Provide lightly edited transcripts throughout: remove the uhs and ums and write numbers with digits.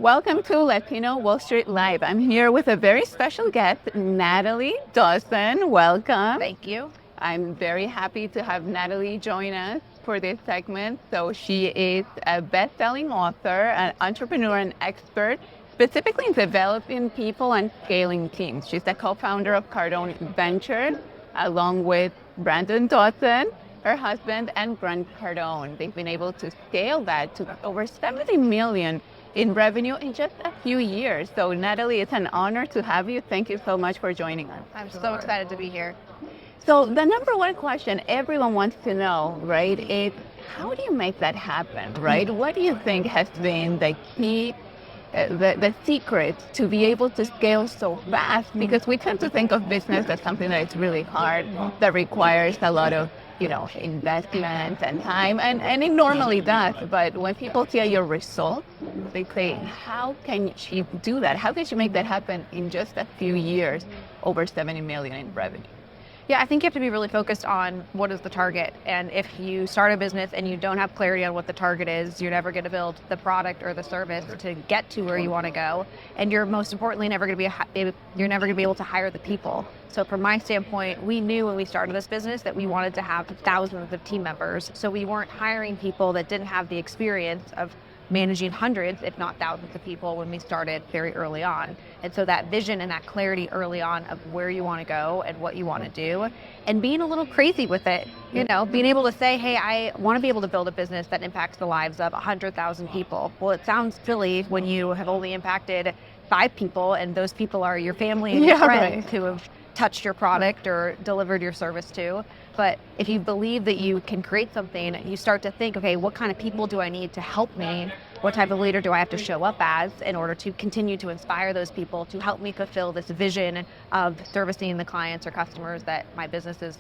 Welcome to Latino Wall Street Live. I'm here with a very special guest, Natalie Dawson. Welcome. Thank you. I'm very happy to have Natalie join us for this segment. So she is a best-selling author, an entrepreneur and expert, specifically in developing people and scaling teams. She's the co-founder of Cardone Ventures, along with Brandon Dawson, her husband, and Grant Cardone. They've been able to scale that to over 70 million in revenue in just a few years. So Natalie, it's an honor to have you. Thank you so much for joining us. I'm so excited to be here. So the number one question everyone wants to know, right, is how do you make that happen, right? What do you think has been the key, the secret to be able to scale so fast? Because we tend to think of business as something that is really hard, that requires a lot of investment and time, and it normally does. But when people see your results, they say, how can she do that? How can she make that happen in just a few years, over 70 million in revenue? Yeah, I think you have to be really focused on what is the target. And if you start a business and you don't have clarity on what the target is, you're never going to build the product or the service to get to where you want to go. And you're most importantly never going to be able to hire the people. So from my standpoint, we knew when we started this business that we wanted to have thousands of team members. So we weren't hiring people that didn't have the experience of managing hundreds, if not thousands of people when we started very early on. And so that vision and that clarity early on of where you want to go and what you want to do, and being a little crazy with it, being able to say, hey, I want to be able to build a business that impacts the lives of 100,000 people. Well, it sounds silly when you have only impacted 5 people, and those people are your family and your friends who have touched your product or delivered your service to. But if you believe that you can create something, you start to think, okay, what kind of people do I need to help me? What type of leader do I have to show up as in order to continue to inspire those people to help me fulfill this vision of servicing the clients or customers that my business is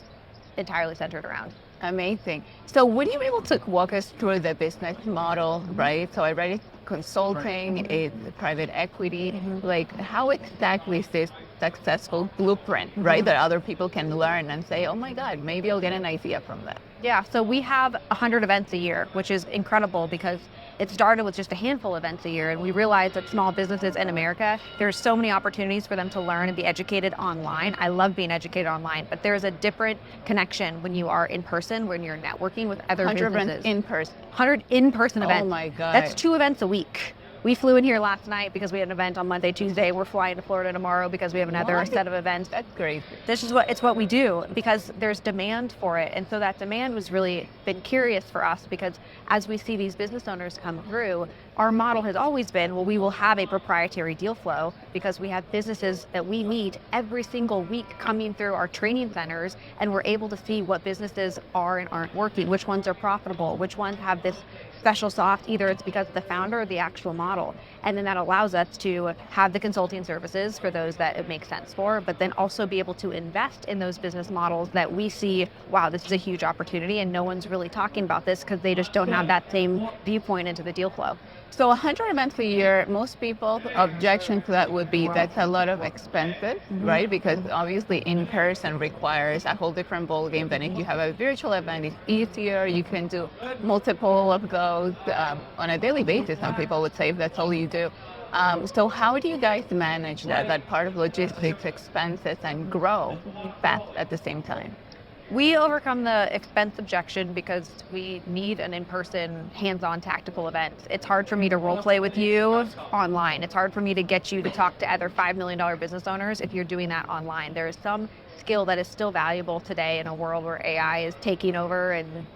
entirely centered around? Amazing. So would you be able to walk us through the business model, right? So I read it, consulting, it's private equity. Like, how exactly is this successful blueprint, right? That other people can learn and say, oh my God, maybe I'll get an idea from that. Yeah, so we have 100 events a year, which is incredible because it started with just a handful of events a year, and we realized that small businesses in America, there's so many opportunities for them to learn and be educated online. I love being educated online, but there's a different connection when you are in person, when you're networking with other 100 businesses. events in person. 100 in-person events. Oh my God. That's 2 events a week. We flew in here last night because we had an event on Monday, Tuesday. We're flying to Florida tomorrow because we have another set of events. That's great. This is what we do because there's demand for it. And so that demand was really been curious for us because as we see these business owners come through, our model has always been, well, we will have a proprietary deal flow because we have businesses that we meet every single week coming through our training centers, and we're able to see what businesses are and aren't working, which ones are profitable, which ones have this special sauce, either it's because of the founder or the actual model. And then that allows us to have the consulting services for those that it makes sense for, but then also be able to invest in those business models that we see, wow, this is a huge opportunity and no one's really talking about this because they just don't have that same viewpoint into the deal flow. So 100 events a year, most people's objection to that would be that's a lot of expenses, right? Because obviously in-person requires a whole different ballgame than if you have a virtual event. It's easier. You can do multiple of those on a daily basis. Some people would say if that's all you do. So how do you guys manage that part of logistics, expenses, and grow fast at the same time? We overcome the expense objection because we need an in-person, hands-on tactical event. It's hard for me to role play with you online. It's hard for me to get you to talk to other $5 million business owners if you're doing that online. There is some skill that is still valuable today in a world where AI is taking over and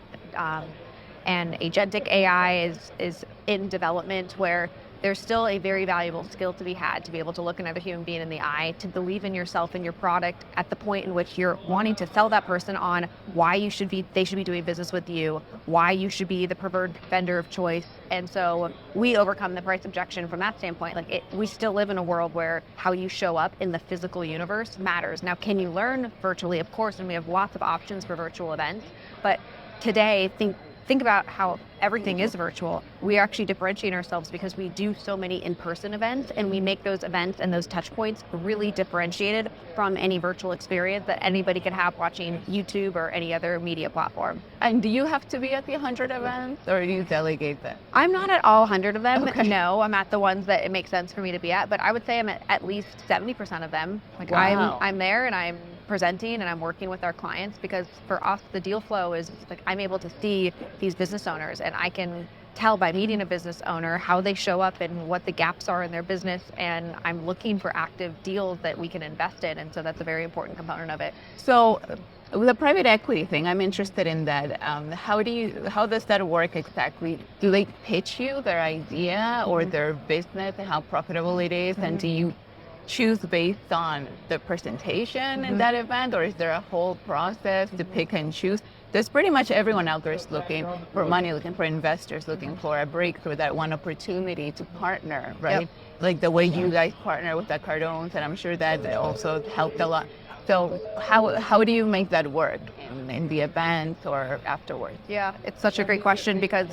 agentic AI is in development, where there's still a very valuable skill to be had to be able to look another human being in the eye, to believe in yourself and your product at the point in which you're wanting to sell that person on why they should be doing business with you, why you should be the preferred vendor of choice. And so we overcome the price objection from that standpoint. We still live in a world where how you show up in the physical universe matters. Now, can you learn virtually? Of course, and we have lots of options for virtual events, but today, think think about how everything is virtual. We actually differentiate ourselves because we do so many in-person events, and we make those events and those touch points really differentiated from any virtual experience that anybody can have watching YouTube or any other media platform. And do you have to be at the 100 events, or do you delegate them? I'm not at all 100 of them. Okay. No, I'm at the ones that it makes sense for me to be at, but I would say I'm at least 70% of them. Like Wow. I'm there and I'm presenting and I'm working with our clients, because for us, the deal flow is like I'm able to see these business owners, and I can tell by meeting a business owner how they show up and what the gaps are in their business, and I'm looking for active deals that we can invest in, and so that's a very important component of it. So with the private equity thing, I'm interested in that. How does that work exactly? Do they pitch you their idea or their business and how profitable it is? And do you choose based on the presentation in that event, or is there a whole process to pick and choose? There's pretty much everyone out there is looking for money, looking for investors, looking for a breakthrough, that one opportunity to partner, right? Yep. Like the way you guys partner with the Cardones, and I'm sure that also helped a lot. So how do you make that work in the event or afterwards? Yeah, it's such a great question, because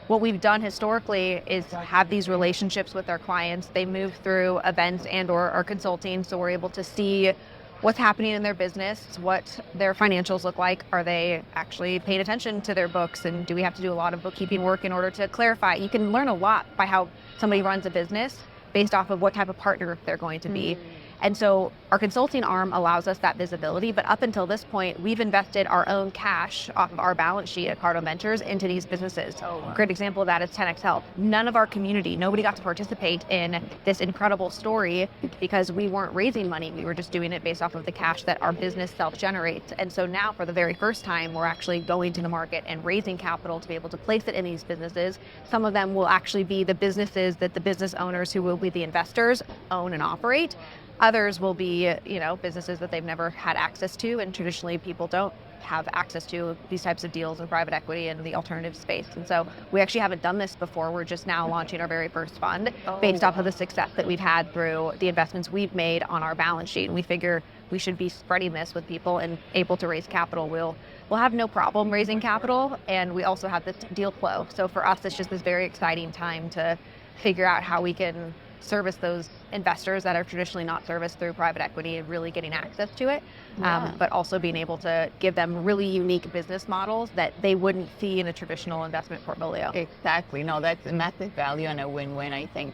what we've done historically is have these relationships with our clients. They move through events and or our consulting, so we're able to see what's happening in their business, what their financials look like. Are they actually paying attention to their books, and do we have to do a lot of bookkeeping work in order to clarify? You can learn a lot by how somebody runs a business based off of what type of partner they're going to be. And so our consulting arm allows us that visibility, but up until this point, we've invested our own cash off of our balance sheet at Cardone Ventures into these businesses. A great example of that is 10X Health. None of our community, nobody got to participate in this incredible story because we weren't raising money. We were just doing it based off of the cash that our business self-generates. And so now, for the very first time, we're actually going to the market and raising capital to be able to place it in these businesses. Some of them will actually be the businesses that the business owners, who will be the investors, own and operate. Others will be, businesses that they've never had access to, and traditionally people don't have access to these types of deals in private equity and the alternative space. And so we actually haven't done this before. We're just now launching our very first fund based off of the success that we've had through the investments we've made on our balance sheet. And we figure we should be spreading this with people and able to raise capital. We'll have no problem raising capital, and we also have this deal flow. So for us, it's just this very exciting time to figure out how we can service those investors that are traditionally not serviced through private equity, and really getting access to it, but also being able to give them really unique business models that they wouldn't see in a traditional investment portfolio. Exactly. No, that's a massive value and a win-win, I think.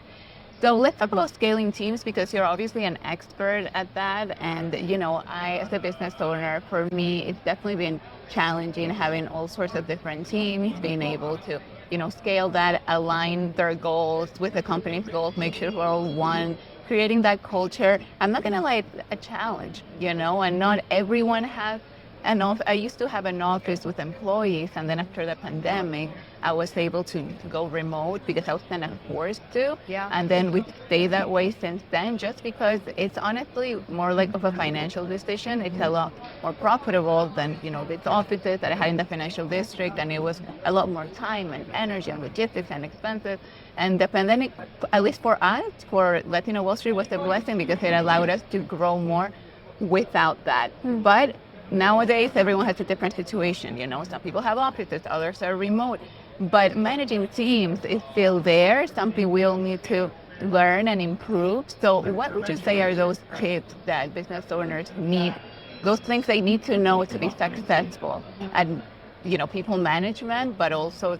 So let's talk about scaling teams, because you're obviously an expert at that. And, I, as a business owner, for me, it's definitely been challenging having all sorts of different teams, being able to scale that, align their goals with the company's goals, make sure we're all one, creating that culture. I'm not gonna lie, it's a challenge, and not everyone has I used to have an office with employees, and then after the pandemic, I was able to go remote because I was kind of forced to. Yeah. And then we stayed that way since then, just because it's honestly more like of a financial decision. It's a lot more profitable than, these offices that I had in the financial district, and it was a lot more time and energy and logistics and expensive. And the pandemic, at least for us, for Latino Wall Street, was a blessing because it allowed us to grow more without that. But nowadays, everyone has a different situation. Some people have offices, others are remote. But managing teams is still there, something we all need to learn and improve. So what would you say are those tips that business owners need, those things they need to know to be successful at, people management, but also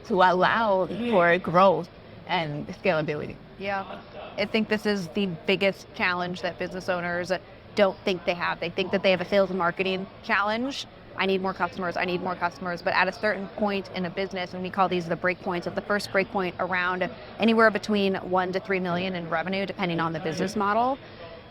to allow for growth and scalability? Yeah, I think this is the biggest challenge that business owners don't think they have. They think that they have a sales and marketing challenge. I need more customers, but at a certain point in a business, and we call these the break points, of the first break point around anywhere between 1 to 3 million in revenue, depending on the business model,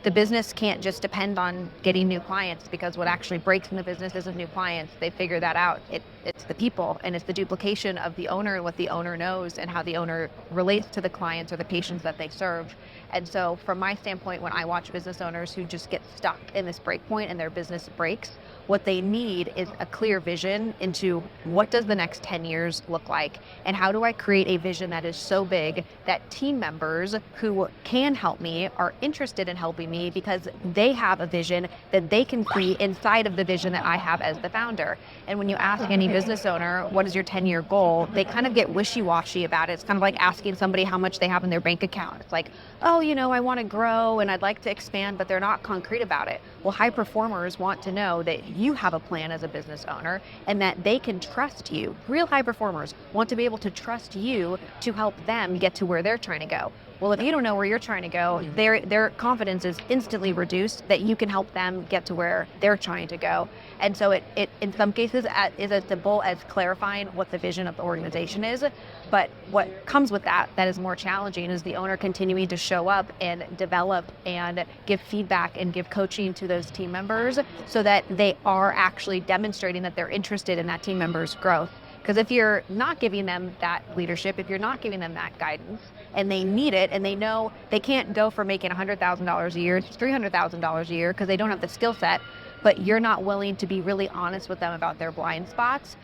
the business can't just depend on getting new clients, because what actually breaks in the business isn't new clients. They figure that out. It's the people, and it's the duplication of the owner and what the owner knows and how the owner relates to the clients or the patients that they serve. And so from my standpoint, when I watch business owners who just get stuck in this break point and their business breaks, What they need is a clear vision into what does the next 10 years look like, and how do I create a vision that is so big that team members who can help me are interested in helping me because they have a vision that they can see inside of the vision that I have as the founder. And when you ask any business owner, what is your 10-year goal? They kind of get wishy-washy about it. It's kind of like asking somebody how much they have in their bank account. It's like, oh, I want to grow and I'd like to expand, but they're not concrete about it. Well, high performers want to know that you have a plan as a business owner and that they can trust you. Real high performers want to be able to trust you to help them get to where they're trying to go. Well, if you don't know where you're trying to go, their confidence is instantly reduced that you can help them get to where they're trying to go. And so it in some cases is as simple as clarifying what the vision of the organization is. But what comes with that is more challenging is the owner continuing to show up and develop and give feedback and give coaching to those team members so that they are actually demonstrating that they're interested in that team member's growth. Because if you're not giving them that leadership, if you're not giving them that guidance, and they need it, and they know they can't go from making $100,000 a year to $300,000 a year because they don't have the skill set, but you're not willing to be really honest with them about their blind spots,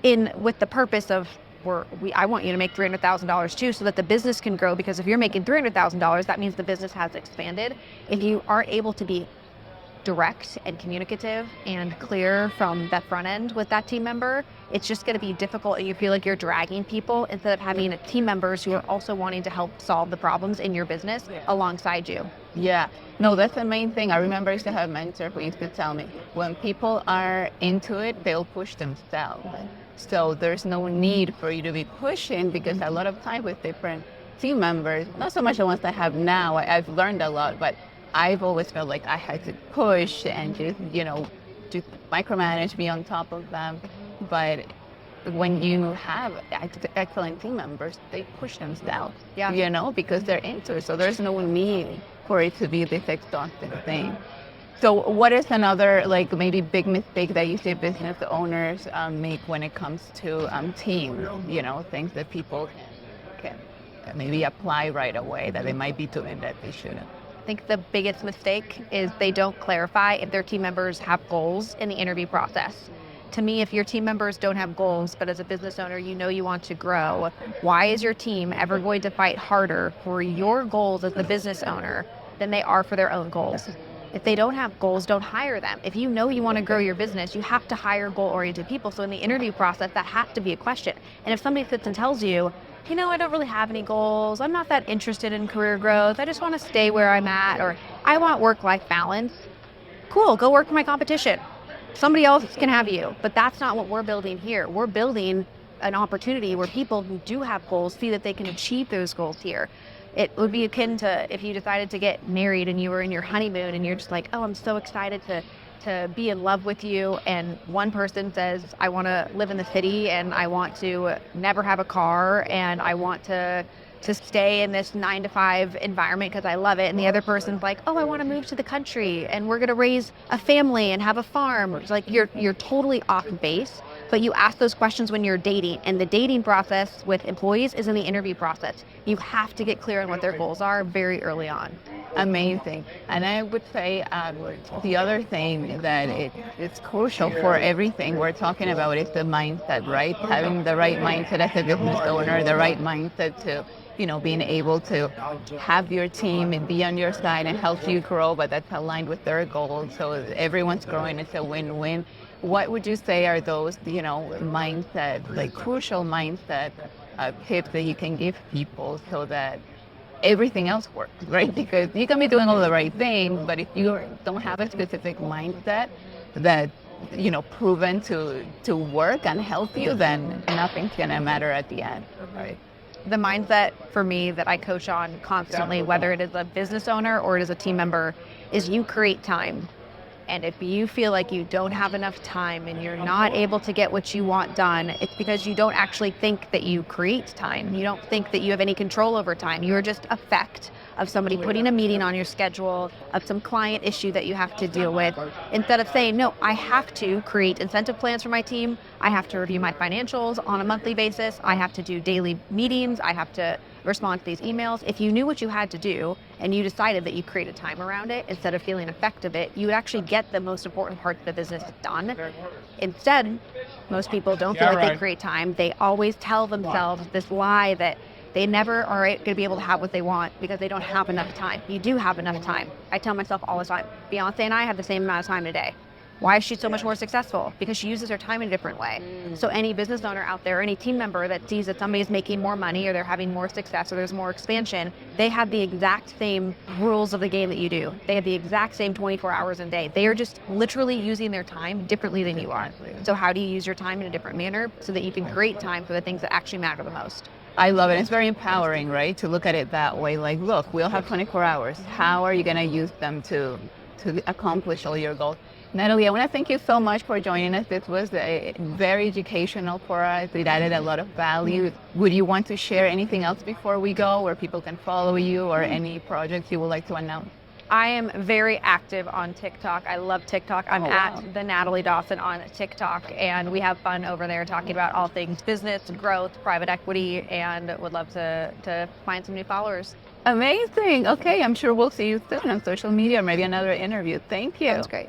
with the purpose of I want you to make $300,000 too, so that the business can grow. Because if you're making $300,000, that means the business has expanded. If you aren't able to be direct and communicative and clear from that front end with that team member, it's just going to be difficult, and you feel like you're dragging people instead of having team members who are also wanting to help solve the problems in your business alongside you. Yeah, no, that's the main thing. I remember I used to have a mentor who used to tell me, when people are into it, they'll push themselves. So there's no need for you to be pushing, because a lot of time with different team members, not so much the ones I have now, I've learned a lot, but I've always felt like I had to push and just micromanage, be on top of them. But when you have excellent team members, they push themselves, because they're into it. So there's no need for it to be this exhausting thing. So what is another maybe big mistake that you see business owners make when it comes to team, things that people can maybe apply right away that they might be doing that they shouldn't? I think the biggest mistake is they don't clarify if their team members have goals in the interview process. To me, if your team members don't have goals, but as a business owner, you want to grow, why is your team ever going to fight harder for your goals as the business owner than they are for their own goals? If they don't have goals, don't hire them. If you want to grow your business, you have to hire goal-oriented people. So in the interview process, that has to be a question. And if somebody sits and tells you, I don't really have any goals, I'm not that interested in career growth, I just want to stay where I'm at, or I want work-life balance, cool, go work for my competition. Somebody else can have you. But that's not what we're building here. We're building an opportunity where people who do have goals see that they can achieve those goals here. It would be akin to if you decided to get married and you were in your honeymoon and you're just like, oh, I'm so excited to be in love with you, and one person says, I want to live in the city and I want to never have a car and I want to stay in this 9-to-5 environment because I love it, and the other person's like, oh, I want to move to the country and we're going to raise a family and have a farm. It's like you're totally off base. But you ask those questions when you're dating, and the dating process with employees is in the interview process. You have to get clear on what their goals are very early on. Amazing. And I would say the other thing that it's crucial for everything we're talking about is the mindset, right? Having the right mindset as a business owner, the right mindset to being able to have your team and be on your side and help you grow, but that's aligned with their goals. So everyone's growing. It's a win-win. What would you say are those, mindset, crucial mindset tips that you can give people so that everything else works, right? Because you can be doing all the right things, but if you don't have a specific mindset that, proven to work and help you, then nothing's going to matter at the end, right? The mindset for me that I coach on constantly, whether it is a business owner or it is a team member, is you create time. And if you feel like you don't have enough time and you're not able to get what you want done, it's because you don't actually think that you create time. You don't think that you have any control over time. You are just effect of somebody putting a meeting on your schedule, of some client issue that you have to deal with, instead of saying, no, I have to create incentive plans for my team. I have to review my financials on a monthly basis. I have to do daily meetings. I have to respond to these emails. If you knew what you had to do and you decided that you created time around it instead of feeling effect of it, you would actually get the most important part of the business done. Instead, most people don't feel like they create time. They always tell themselves this lie that they never are going to be able to have what they want because they don't have enough time. You do have enough time. I tell myself all the time, Beyonce and I have the same amount of time a day. Why is she so much more successful? Because she uses her time in a different way. So any business owner out there, any team member that sees that somebody's making more money or they're having more success or there's more expansion, they have the exact same rules of the game that you do. They have the exact same 24 hours a day. They are just literally using their time differently than you are. So how do you use your time in a different manner so that you can create time for the things that actually matter the most? I love it. It's very empowering, right? To look at it that way. Like, look, we all have 24 hours. How are you going to use them to accomplish all your goals? Natalie, I want to thank you so much for joining us. This was very educational for us. It added a lot of value. Would you want to share anything else before we go, where people can follow you, or any projects you would like to announce? I am very active on TikTok. I love TikTok. I'm at the Natalie Dawson on TikTok, and we have fun over there talking about all things business, growth, private equity, and would love to find some new followers. Amazing. Okay, I'm sure we'll see you soon on social media or maybe another interview. Thank you. That's great.